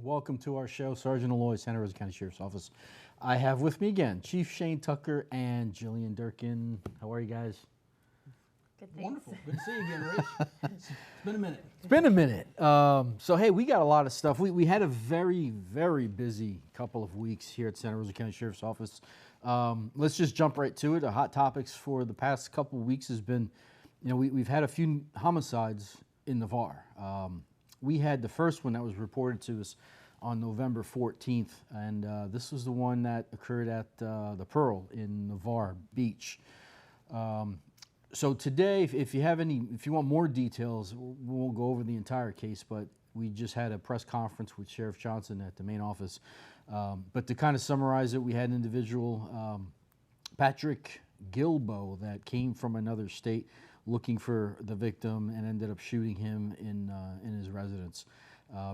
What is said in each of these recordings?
Welcome to our show, Sergeant Aloy, Santa Rosa County Sheriff's Office. I have with me again Chief Shane Tucker and Jillian Durkin. How are you guys? Good, thanks. Wonderful. Good to see you again, Rich. It's been a minute. It's been a minute. So, hey, we got a lot of stuff. We had a very, very busy couple of weeks here at Santa Rosa County Sheriff's Office. Let's just jump right to it. The hot topics for the past couple of weeks has been, we've had a few homicides in Navarre. We had the first one that was reported to us on November 14th, and this was the one that occurred at the Pearl in Navarre Beach. So today, if you want more details, we won't go over the entire case, but we just had a press conference with Sheriff Johnson at the main office. But to kind of summarize it, we had an individual, Patrick Gilbo, that came from another state looking for the victim and ended up shooting him in his residence.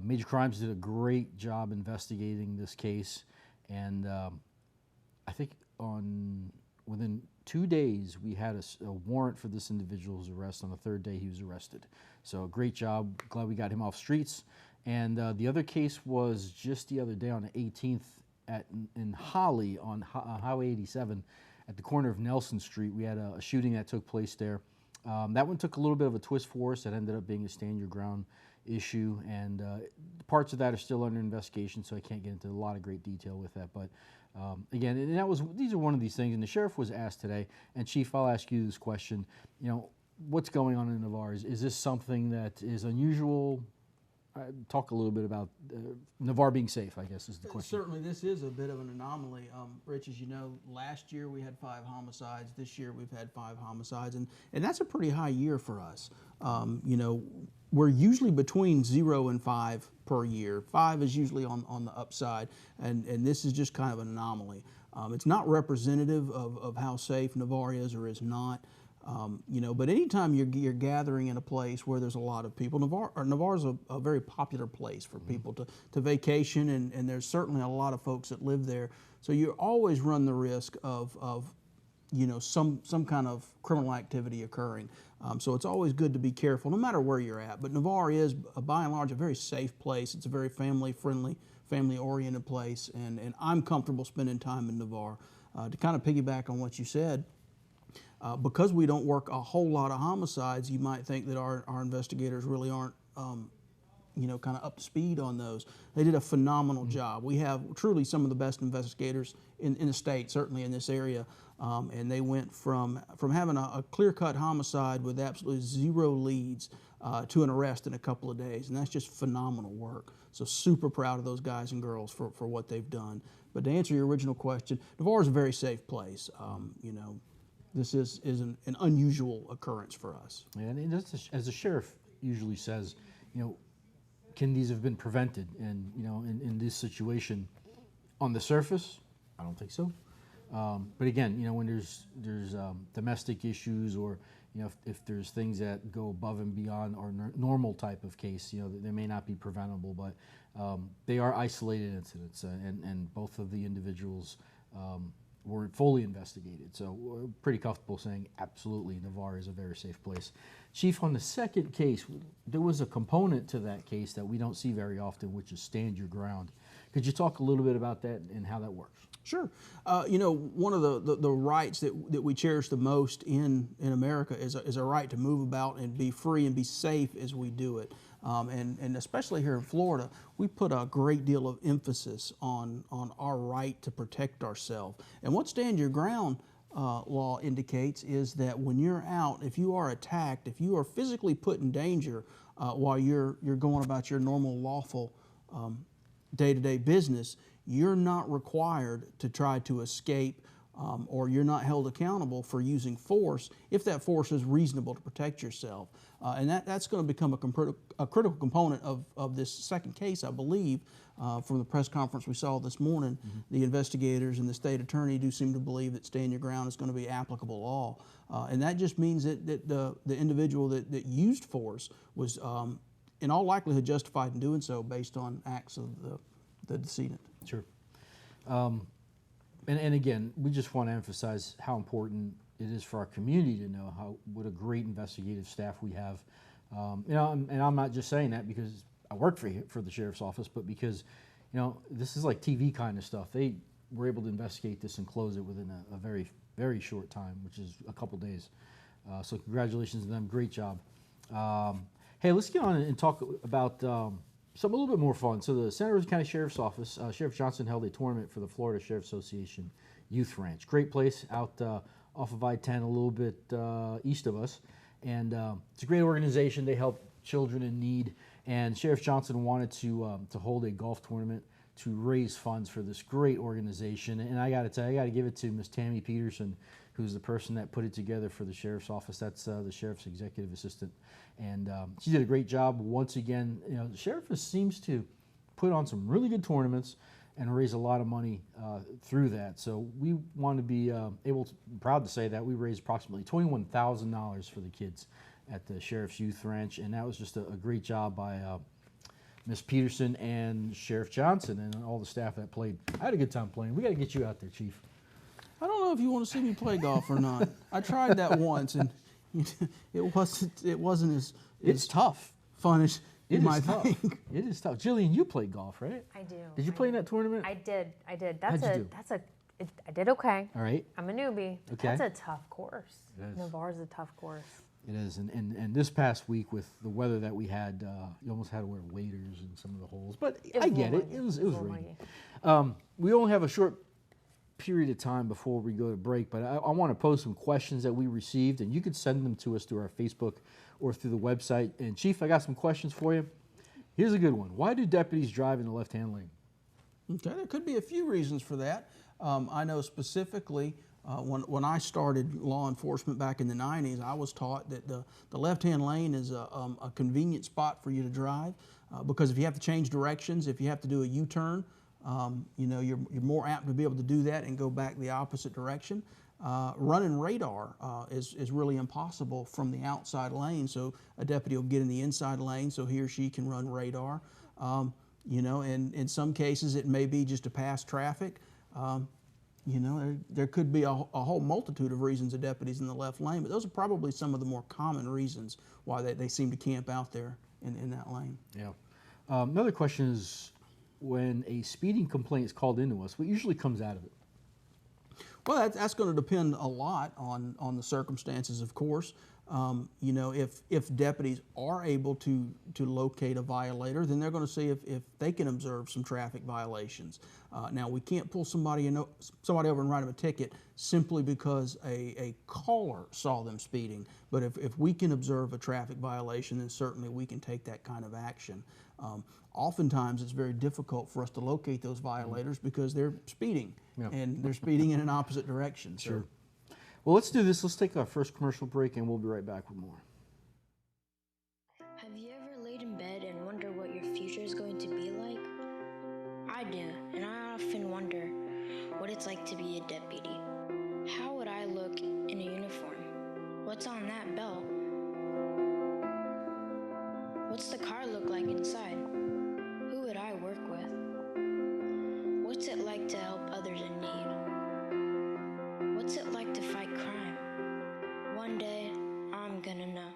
Major Crimes did a great job investigating this case, and I think within 2 days we had a warrant for this individual's arrest. On the third day he was arrested. So great job. Glad we got him off streets. And the other case was just the other day on the 18th in Holly on Highway 87 at the corner of Nelson Street. We had a shooting that took place there. That one took a little bit of a twist for us. It ended up being a stand your ground issue, and parts of that are still under investigation, so I can't get into a lot of great detail with that. But again, and these are one of these things, and the sheriff was asked today, and Chief, I'll ask you this question. What's going on in Navarre? Is this something that is unusual? Talk a little bit about Navarre being safe, I guess, is the question. Certainly, this is a bit of an anomaly. Rich, as you know, last year we had 5 homicides. This year we've had 5 homicides, and that's a pretty high year for us. We're usually between 0 and 5 per year. 5 is usually on the upside, and this is just kind of an anomaly. It's not representative of how safe Navarre is or is not. But anytime you're gathering in a place where there's a lot of people, Navarre is a very popular place for people to vacation, and there's certainly a lot of folks that live there. So you always run the risk of some kind of criminal activity occurring. So it's always good to be careful, no matter where you're at. But Navarre is, by and large, a very safe place. It's a very family-friendly, family-oriented place, and I'm comfortable spending time in Navarre. To kind of piggyback on what you said, because we don't work a whole lot of homicides, you might think that our investigators really aren't, kind of up to speed on those. They did a phenomenal job. We have truly some of the best investigators in the state, certainly in this area, and they went from having a clear-cut homicide with absolutely 0 leads to an arrest in a couple of days, and that's just phenomenal work. So super proud of those guys and girls for what they've done. But to answer your original question, Navarre is a very safe place. This is an unusual occurrence for us. Yeah, and as the sheriff usually says, can these have been prevented? And in this situation, on the surface, I don't think so. But again, when there's domestic issues, or if there's things that go above and beyond our normal type of case, they may not be preventable, but they are isolated incidents, and both of the individuals were fully investigated. So we're pretty comfortable saying absolutely Navarre is a very safe place. Chief, on the second case, there was a component to that case that we don't see very often, which is stand your ground. Could you talk a little bit about that and how that works? Sure. One of the rights that we cherish the most in America is a right to move about and be free and be safe as we do it. And especially here in Florida, we put a great deal of emphasis on our right to protect ourselves. And what stand your ground law indicates is that when you're out, if you are attacked, if you are physically put in danger while you're going about your normal lawful day-to-day business, you're not required to try to escape, or you're not held accountable for using force if that force is reasonable to protect yourself. And that's going to become a critical component of this second case, I believe. From the press conference we saw this morning, the investigators and the state attorney do seem to believe that stand your ground is going to be applicable law. And that just means that the individual that used force was in all likelihood justified in doing so based on acts of the decedent. Sure. And again, we just want to emphasize how important it is for our community to know what a great investigative staff we have. And I'm not just saying that because I work for the sheriff's office, but because, you know, this is like TV kind of stuff. They were able to investigate this and close it within a very, very short time, which is a couple days. So congratulations to them. Great job. Hey, let's get on and talk about something a little bit more fun. So the Santa Rosa County Sheriff's Office, Sheriff Johnson held a tournament for the Florida Sheriff Association Youth Ranch. Great place out off of I-10, a little bit east of us. And it's a great organization. They help children in need. And Sheriff Johnson wanted to hold a golf tournament to raise funds for this great organization. And I got to tell you, I got to give it to Miss Tammy Peterson, who's the person that put it together for the sheriff's office. That's the sheriff's executive assistant, and she did a great job. Once again, you know, the sheriff seems to put on some really good tournaments and raise a lot of money through that. So we want to be proud to say that we raised approximately $21,000 for the kids at the Sheriff's Youth Ranch, and that was just a great job by Miss Peterson and Sheriff Johnson and all the staff that played. I had a good time playing. We got to get you out there, Chief. I don't know if you want to see me play golf or not. I tried that once, and it wasn't as It's tough. fun as you might tough. think. It is tough. Jillian, you played golf, right? I do. Did you play in that tournament? I did. How'd That's you do? I did okay. All right. I'm a newbie. Okay. That's a tough course. It is. Navarre's a tough course. It is, and this past week with the weather that we had, you almost had to wear waders in some of the holes. But I get it. It was raining. We only have a short period of time before we go to break, but I want to pose some questions that we received, and you could send them to us through our Facebook or through the website. And Chief, I got some questions for you. Here's a good one. Why do deputies drive in the left-hand lane? Okay, there could be a few reasons for that. I know specifically when I started law enforcement back in the 90s, I was taught that the left-hand lane is a convenient spot for you to drive because if you have to change directions, if you have to do a U-turn, you know, you're more apt to be able to do that and go back the opposite direction. Running radar is really impossible from the outside lane, so a deputy will get in the inside lane so he or she can run radar. You know, and in some cases it may be just to pass traffic. You know, there could be a whole multitude of reasons a deputy's in the left lane, but those are probably some of the more common reasons why they seem to camp out there in that lane. Yeah. Another question is, when a speeding complaint is called into us, what usually comes out of it? Well, that's going to depend a lot on the circumstances, of course. You know, if deputies are able to locate a violator, then they're going to see if they can observe some traffic violations. Now, we can't pull somebody over and write them a ticket simply because a caller saw them speeding. But if we can observe a traffic violation, then certainly we can take that kind of action. Oftentimes, it's very difficult for us to locate those violators because they're speeding, and they're speeding in an opposite direction. So. Sure. Well, let's do this. Let's take our first commercial break, and we'll be right back with more. Have you ever laid in bed and wondered what your future is going to be like? I do, and I often wonder what it's like to be a deputy. How would I look in a uniform? What's on that belt? What's the car look like inside? Who would I work with? What's it like to help others in need? What's it like to fight crime? One day, I'm gonna know.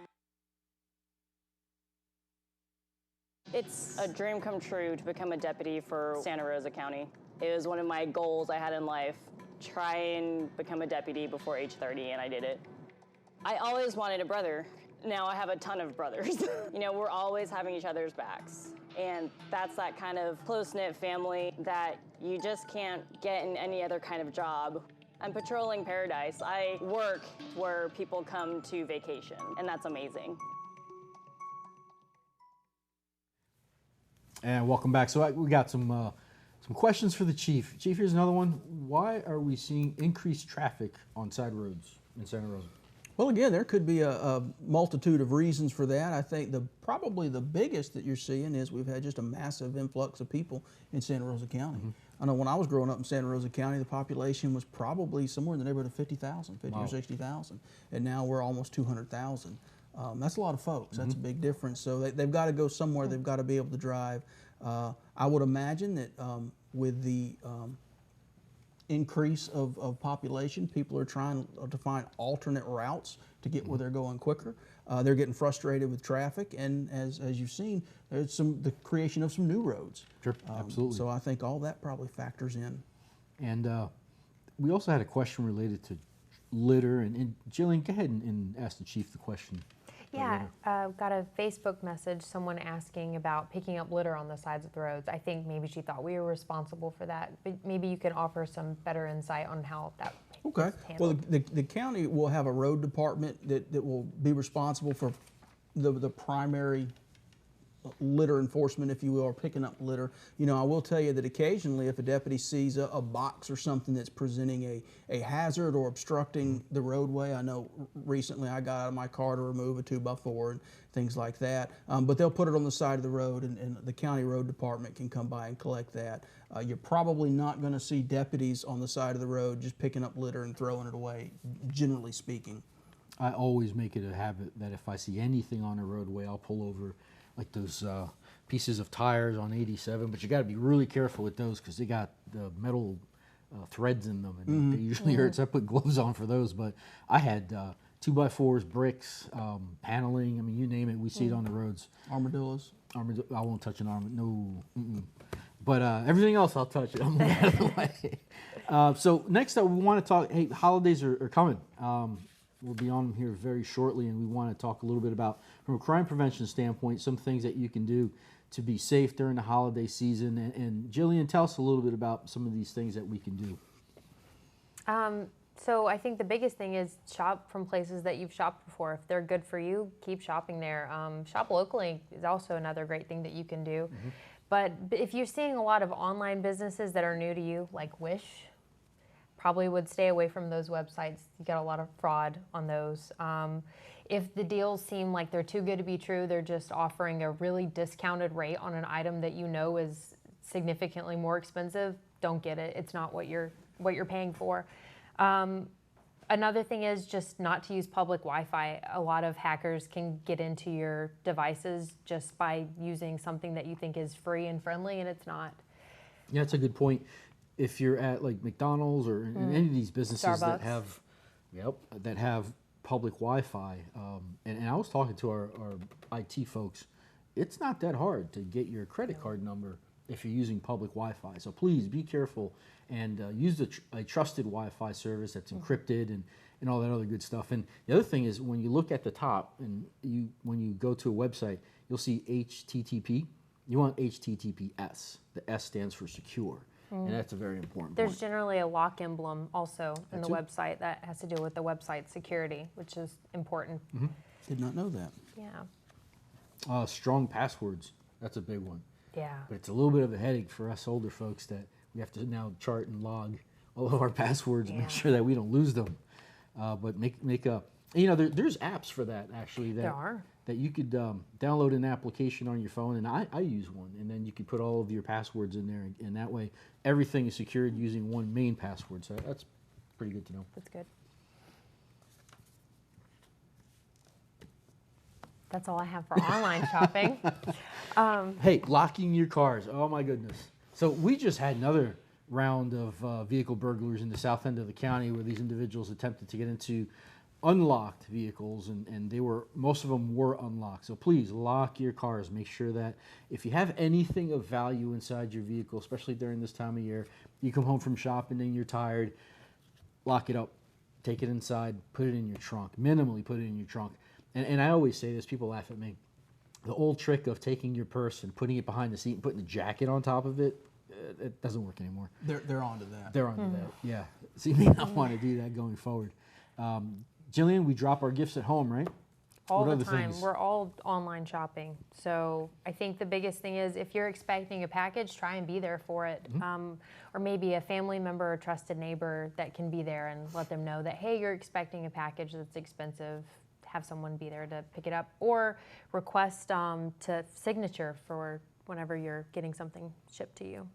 It's a dream come true to become a deputy for Santa Rosa County. It was one of my goals I had in life, try and become a deputy before age 30, and I did it. I always wanted a brother. Now I have a ton of brothers. You know, we're always having each other's backs. And that's that kind of close-knit family that you just can't get in any other kind of job. I'm patrolling Paradise. I work where people come to vacation, and that's amazing. And welcome back. So we got some questions for the Chief. Chief, here's another one. Why are we seeing increased traffic on side roads in Santa Rosa? Well, again, there could be a multitude of reasons for that. I think probably the biggest that you're seeing is we've had just a massive influx of people in Santa Rosa County. I know when I was growing up in Santa Rosa County, the population was probably somewhere in the neighborhood of 50,000, 50 or 60,000, and now we're almost 200,000. That's a lot of folks. That's a big difference. So they've got to go somewhere. They've got to be able to drive. I would imagine that with the increase of population. People are trying to find alternate routes to get where they're going quicker. They're getting frustrated with traffic, and as you've seen, there's the creation of some new roads. Sure, absolutely. So I think all that probably factors in. And we also had a question related to litter. And Jillian, go ahead and ask the chief the question. Yeah, got a Facebook message, someone asking about picking up litter on the sides of the roads. I think maybe she thought we were responsible for that, but maybe you can offer some better insight on how that Okay. is Well, handled. the county will have a road department that will be responsible for the primary litter enforcement, if you will, or picking up litter. You know, I will tell you that occasionally if a deputy sees a box or something that's presenting a hazard or obstructing the roadway, I know recently I got out of my car to remove a 2x4 and things like that, but they'll put it on the side of the road, and the county road department can come by and collect that. You're probably not going to see deputies on the side of the road just picking up litter and throwing it away, generally speaking. I always make it a habit that if I see anything on a roadway, I'll pull over, like those pieces of tires on 87, but you got to be really careful with those because they got the metal threads in them, and they usually hurt. So I put gloves on for those. But I had 2x4s, bricks, paneling. I mean, you name it. We see it on the roads. Armadillos. I won't touch an arm. No. But everything else, I'll touch it. I'm gonna get out of the way. So next up, we want to talk. Hey, holidays are coming. We'll be on here very shortly, and we want to talk a little bit about, from a crime prevention standpoint, some things that you can do to be safe during the holiday season. And Jillian, tell us a little bit about some of these things that we can do. So I think the biggest thing is shop from places that you've shopped before. If they're good for you, keep shopping there. Shop locally is also another great thing that you can do. But if you're seeing a lot of online businesses that are new to you, like Wish, probably would stay away from those websites. You got a lot of fraud on those. If the deals seem like they're too good to be true, they're just offering a really discounted rate on an item that you know is significantly more expensive, don't get it. It's not what you're paying for. Another thing is just not to use public Wi-Fi. A lot of hackers can get into your devices just by using something that you think is free and friendly, and it's not. Yeah, that's a good point. If you're at like McDonald's or in any of these businesses that Starbucks. have public Wi-Fi, and I was talking to our IT folks, it's not that hard to get your credit card number if you're using public Wi-Fi. So please be careful and use a trusted Wi-Fi service that's encrypted and all that other good stuff. And the other thing is, when you look at the top and when you go to a website, you'll see HTTP. You want HTTPS. The S stands for secure. And that's a very important There's point. generally a lock emblem also in the too. website that has to do with the website security, which is important. Did not know that. Yeah. Strong passwords. That's a big one. Yeah. But it's a little bit of a headache for us older folks that we have to now chart and log all of our passwords and make sure that we don't lose them. But make up. You know, there's apps for that actually. There are. That you could download an application on your phone, and I use one, and then you could put all of your passwords in there, and that way everything is secured using one main password. So that's pretty good to know. That's good. That's all I have for online shopping. Hey, locking your cars. Oh my goodness. So we just had another round of vehicle burglars in the south end of the county where these individuals attempted to get into unlocked vehicles, and most of them were unlocked. So please lock your cars. Make sure that if you have anything of value inside your vehicle, especially during this time of year, you come home from shopping and you're tired, lock it up, take it inside, put it in your trunk, minimally put it in your trunk. And I always say this, people laugh at me. The old trick of taking your purse and putting it behind the seat and putting a jacket on top of it, it doesn't work anymore. They're onto that. They're onto that, yeah. So you may not want to do that going forward. Jillian, we drop our gifts at home, right? All What the other time. things? We're all online shopping. So I think the biggest thing is if you're expecting a package, try and be there for it. Or maybe a family member or trusted neighbor that can be there and let them know that, hey, you're expecting a package that's expensive. Have someone be there to pick it up. Or request to signature for whenever you're getting something shipped to you.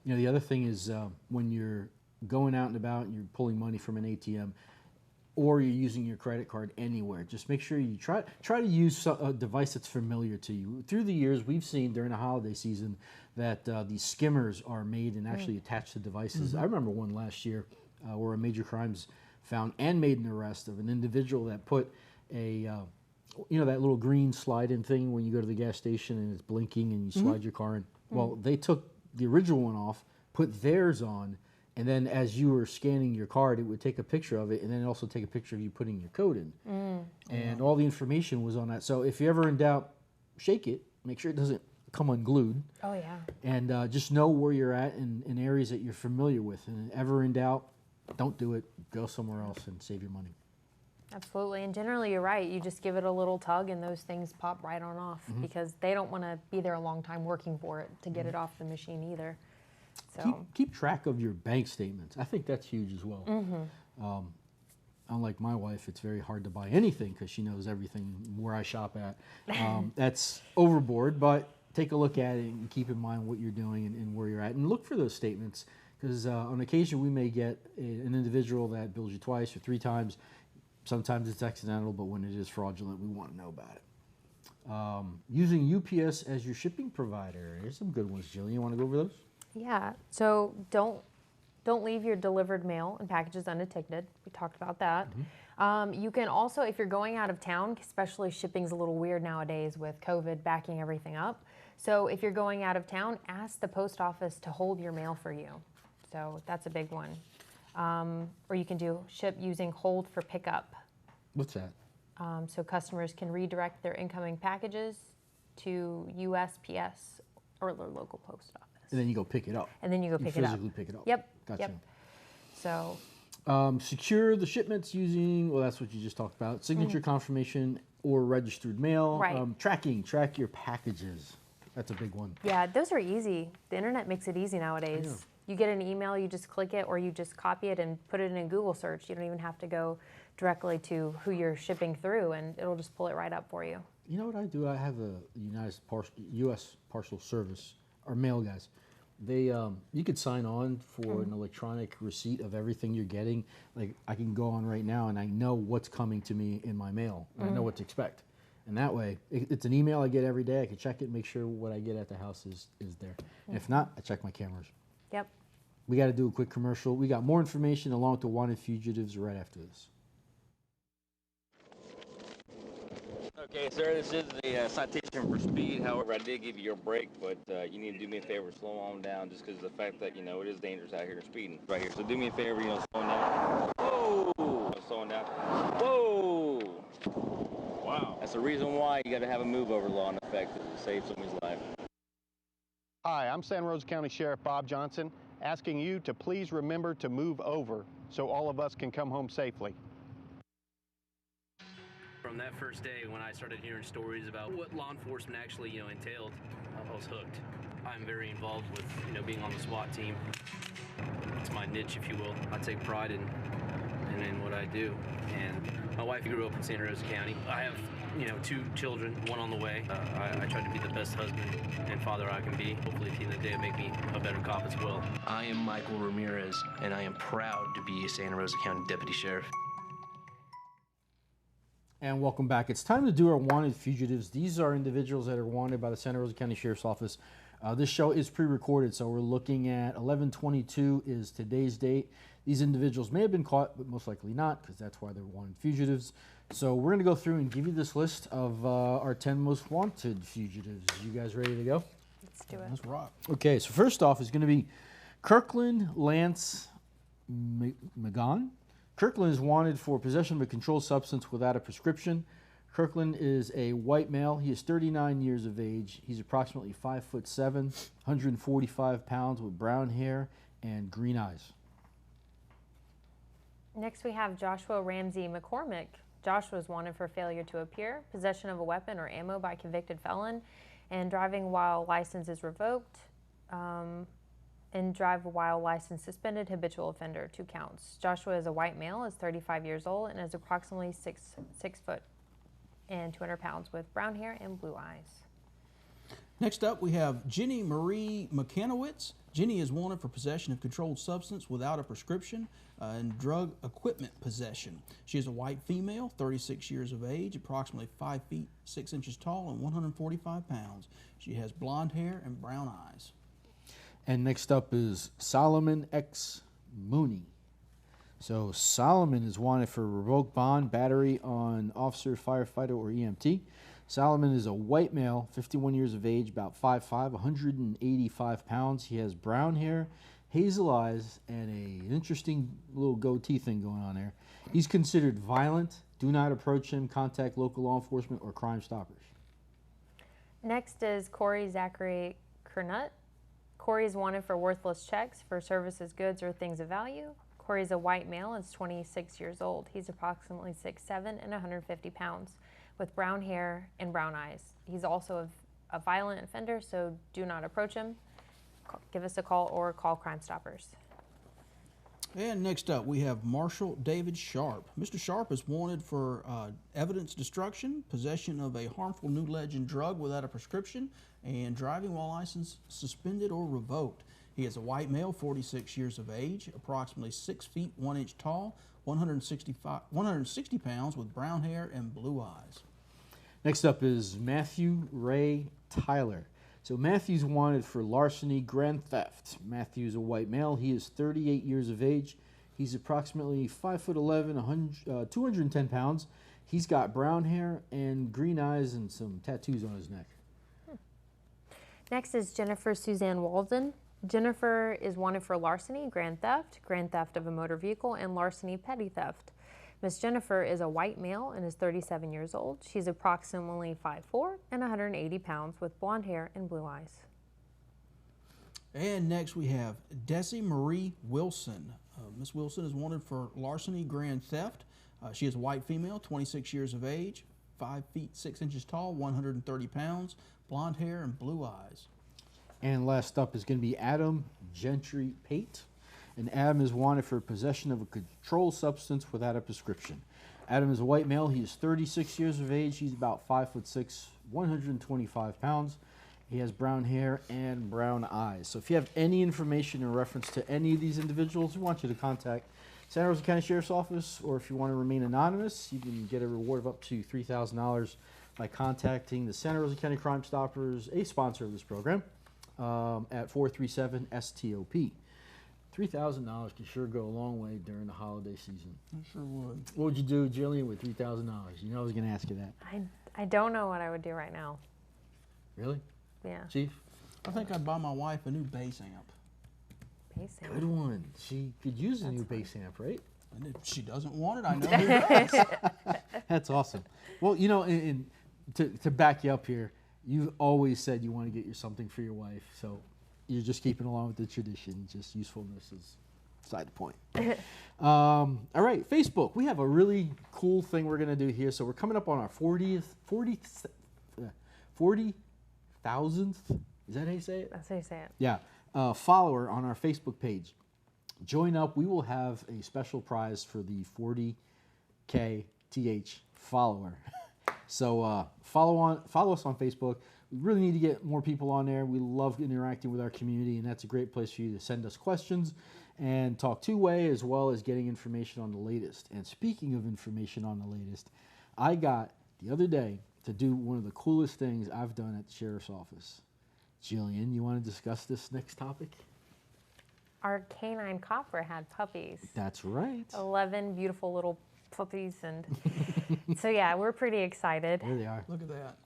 You know, the other thing is when you're going out and about and you're pulling money from an ATM, or you're using your credit card anywhere, just make sure you try to use a device that's familiar to you. Through the years, we've seen during the holiday season that these skimmers are made and actually attached to devices. I remember one last year where a major crimes found and made an arrest of an individual that put a, you know, that little green slide-in thing when you go to the gas station and it's blinking and you slide your car in. Well, they took the original one off, put theirs on, and then as you were scanning your card, it would take a picture of it, and then also take a picture of you putting your code in. And all the information was on that. So if you're ever in doubt, shake it. Make sure it doesn't come unglued. Oh, yeah. And just know where you're at in areas that you're familiar with. And ever in doubt, don't do it. Go somewhere else and save your money. Absolutely, and generally you're right. You just give it a little tug and those things pop right on off because they don't want to be there a long time working for it to get it off the machine either. So Keep track of your bank statements. I think that's huge as well. Unlike my wife, it's very hard to buy anything because she knows everything where I shop at. That's overboard, but take a look at it and keep in mind what you're doing and where you're at. And look for those statements because on occasion we may get an individual that bills you twice or three times. Sometimes it's accidental, but when it is fraudulent, we want to know about it. Using UPS as your shipping provider. Here's some good ones, Jillian. You want to go over those? yeah, so don't leave your delivered mail and packages unticketed. We talked about that. You can also, if you're going out of town, especially shipping's a little weird nowadays with COVID backing everything up. So if you're going out of town, ask the post office to hold your mail for you. So that's a big one. Or you can do ship using hold for pickup. What's that? So customers can redirect their incoming packages to USPS or their local post office. And then you go pick it up. And then you go pick it up. Physically pick it up. Yep. Gotcha. Yep. So Secure the shipments using, well, that's what you just talked about, signature confirmation or registered mail. Right. Track your packages. That's a big one. yeah, those are easy. The internet makes it easy nowadays. Yeah. You get an email, you just click it, or you just copy it and put it in a Google search. You don't even have to go directly to who you're shipping through, and it'll just pull it right up for you. You know what I do? I have a U.S. Parcel Service, or mail guys. They, you could sign on for an electronic receipt of everything you're getting. Like I can go on right now and I know what's coming to me in my mail. I know what to expect. And that way, it's an email I get every day. I can check it, make sure what I get at the house is there. And if not, I check my cameras. Yep. We got to do a quick commercial. We got more information along with the wanted fugitives right after this. Okay, sir, this is the citation for speed. However, I did give you your break, but you need to do me a favor, slow on down, just because of the fact that, you know, it is dangerous out here speeding right here. So do me a favor, you know, slowing down. Whoa! Slowing down. Whoa! Wow. That's the reason why you got to have a move-over law in effect to save somebody's life. Hi, I'm Santa Rosa County Sheriff Bob Johnson, asking you to please remember to move over so all of us can come home safely. From that first day when I started hearing stories about what law enforcement actually, entailed, I was hooked. I'm very involved with, being on the SWAT team. It's my niche, if you will. I take pride in what I do. And my wife grew up in Santa Rosa County. I have, 2 children, one on the way. I try to be the best husband and father I can be. Hopefully at the end of the day, make me a better cop as well. I am Michael Ramirez, and I am proud to be a Santa Rosa County Deputy Sheriff. And welcome back. It's time to do our wanted fugitives. These are individuals that are wanted by the Santa Rosa County Sheriff's Office. This show is pre-recorded, so we're looking at 11/22 is today's date. These individuals may have been caught, but most likely not, because that's why they're wanted fugitives. So we're going to go through and give you this list of our 10 most wanted fugitives. You guys ready to go? Let's do it. Let's rock. Okay, so first off is going to be Kirkland Lance McGon. Kirkland is wanted for possession of a controlled substance without a prescription. Kirkland is a white male. He is 39 years of age. He's approximately 5'7", 145 pounds with brown hair and green eyes. Next we have Joshua Ramsey McCormick. Joshua is wanted for failure to appear, possession of a weapon or ammo by convicted felon, and driving while license is revoked, and drive while license suspended, habitual offender, 2 counts. Joshua is a white male, is 35 years old, and is approximately 6 foot and 200 pounds with brown hair and blue eyes. Next up, we have Jenny Marie McKenowitz. Jenny is wanted for possession of controlled substance without a prescription and drug equipment possession. She is a white female, 36 years of age, approximately 5 feet 6 inches tall and 145 pounds. She has blonde hair and brown eyes. And next up is Solomon X. Mooney. So Solomon is wanted for revoked bond, battery on officer, firefighter, or EMT. Solomon is a white male, 51 years of age, about 5'5", 185 pounds. He has brown hair, hazel eyes, and an interesting little goatee thing going on there. He's considered violent. Do not approach him. Contact local law enforcement or Crime Stoppers. Next is Corey Zachary Kernut. Corey is wanted for worthless checks for services, goods, or things of value. Corey is a white male and is 26 years old. He's approximately 6'7" and 150 pounds with brown hair and brown eyes. He's also a violent offender, so do not approach him. Give us a call or call Crime Stoppers. And next up, we have Marshall David Sharp. Mr. Sharp is wanted for evidence destruction, possession of a harmful New Legend drug without a prescription, and driving while license suspended or revoked. He is a white male, 46 years of age, approximately 6 feet 1 inch tall, 160 pounds, with brown hair and blue eyes. Next up is Matthew Ray Tyler. So Matthew's wanted for larceny, grand theft. Matthew's a white male. He is 38 years of age. He's approximately 5'11", 210 pounds. He's got brown hair and green eyes and some tattoos on his neck. Next is Jennifer Suzanne Walden. Jennifer is wanted for larceny, grand theft of a motor vehicle, and larceny petty theft. Miss Jennifer is a white male and is 37 years old. She's approximately 5'4" and 180 pounds with blonde hair and blue eyes. And next we have Desi Marie Wilson. Miss Wilson is wanted for larceny, grand theft. She is a white female, 26 years of age, 5 feet 6 inches tall, 130 pounds, blonde hair and blue eyes. And last up is going to be Adam Gentry Pate. And Adam is wanted for possession of a controlled substance without a prescription. Adam is a white male. He is 36 years of age. He's about 5'6", 125 pounds. He has brown hair and brown eyes. So if you have any information in reference to any of these individuals, we want you to contact Santa Rosa County Sheriff's Office, or if you want to remain anonymous, you can get a reward of up to $3,000 by contacting the Santa Rosa County Crime Stoppers, a sponsor of this program, at 437-STOP. $3,000 can sure go a long way during the holiday season. I sure would. What would you do, Jillian, with $3,000? You know I was going to ask you that. I don't know what I would do right now. Really? Yeah. Chief? I think I'd buy my wife a new bass amp. Bass amp. Good one. She could use a new bass amp, right? And if she doesn't want it, I know who does. That's awesome. Well, you know, and to back you up here, you've always said you want to get you something for your wife, so you're just keeping along with the tradition. Just usefulness is beside the point. All right, Facebook. We have a really cool thing we're going to do here. So we're coming up on our 40,000th. Is that how you say it? That's how you say it. Yeah. Follower on our Facebook page. Join up. We will have a special prize for the 40K TH follower. So follow us on Facebook. We really need to get more people on there. We love interacting with our community, and that's a great place for you to send us questions and talk two-way, as well as getting information on the latest. And speaking of information on the latest, I got the other day to do one of the coolest things I've done at the Sheriff's Office. Jillian, you want to discuss this next topic? Our canine copper had puppies. That's right. 11 beautiful little puppies, and so yeah, we're pretty excited. There they are. Look at that.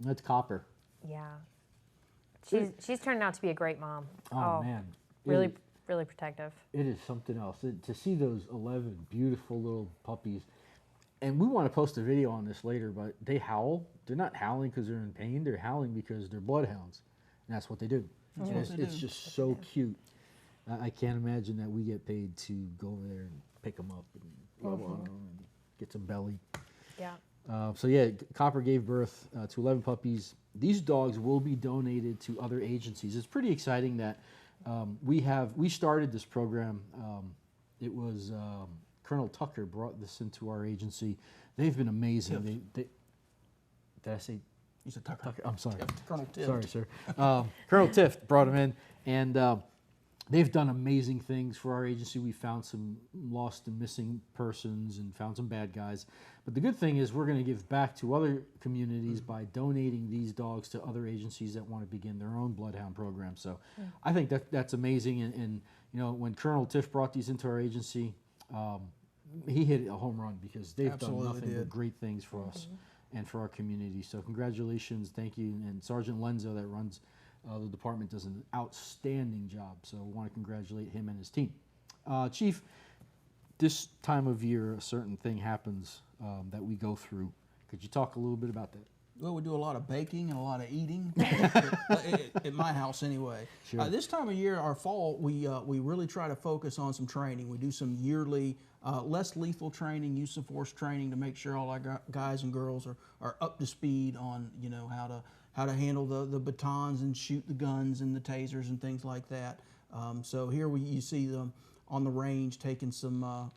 That's Copper. Yeah, she's turned out to be a great mom. Oh man, really protective. It is something else to see those 11 beautiful little puppies. And we want to post a video on this later, but they howl. They're not howling because they're in pain. They're howling because they're bloodhounds, and that's what they do. That's And what they it's do. just so cute. I can't imagine that we get paid to go over there and pick them up and love on them and get some belly. Yeah. So yeah, Copper gave birth to 11 puppies. These dogs will be donated to other agencies. It's pretty exciting that we started this program. It was Colonel Tucker brought this into our agency. They've been amazing. Did I say? You said Tucker. I'm sorry. Colonel Tift. Sorry, sir. Colonel Tift brought him in, and they've done amazing things for our agency. We found some lost and missing persons and found some bad guys. But the good thing is we're going to give back to other communities by donating these dogs to other agencies that want to begin their own bloodhound program. So I think that's amazing. And you know, when Colonel Tiff brought these into our agency, he hit a home run because they've done nothing but great things for us and for our community. So congratulations, thank you. And Sergeant Lenzo that runs the department does an outstanding job. So I want to congratulate him and his team. Chief, this time of year, a certain thing happens that we go through. Could you talk a little bit about that? Well, we do a lot of baking and a lot of eating at my house anyway. Sure. This time of year, our fall, we really try to focus on some training. We do some yearly, less lethal training, use of force training to make sure all our guys and girls are up to speed on, you know, how to handle the batons and shoot the guns and the tasers and things like that. So here you see them on the range taking some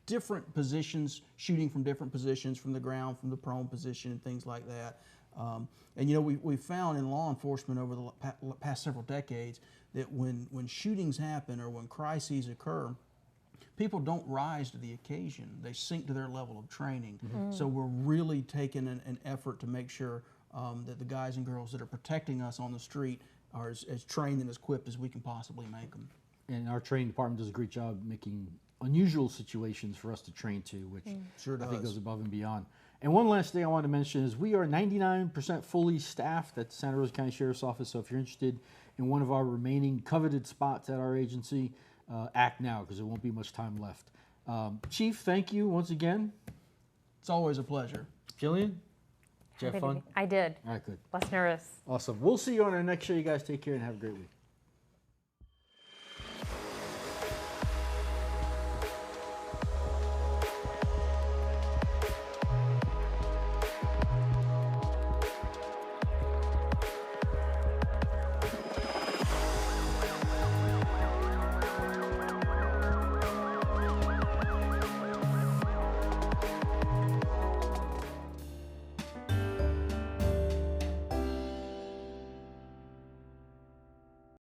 different positions, shooting from different positions, from the ground, from the prone position, and things like that. And you know, we found in law enforcement over the past several decades that when shootings happen or when crises occur, people don't rise to the occasion. They sink to their level of training. So we're really taking an effort to make sure that the guys and girls that are protecting us on the street are as trained and as equipped as we can possibly make them. And our training department does a great job making unusual situations for us to train to, which I think goes above and beyond. And one last thing I want to mention is we are 99% fully staffed at the Santa Rosa County Sheriff's Office. So if you're interested in one of our remaining coveted spots at our agency, act now because there won't be much time left. Chief, thank you once again. It's always a pleasure. Jillian, did you have fun? I did. All right, good. Less nervous. Awesome. We'll see you on our next show. You guys take care and have a great week.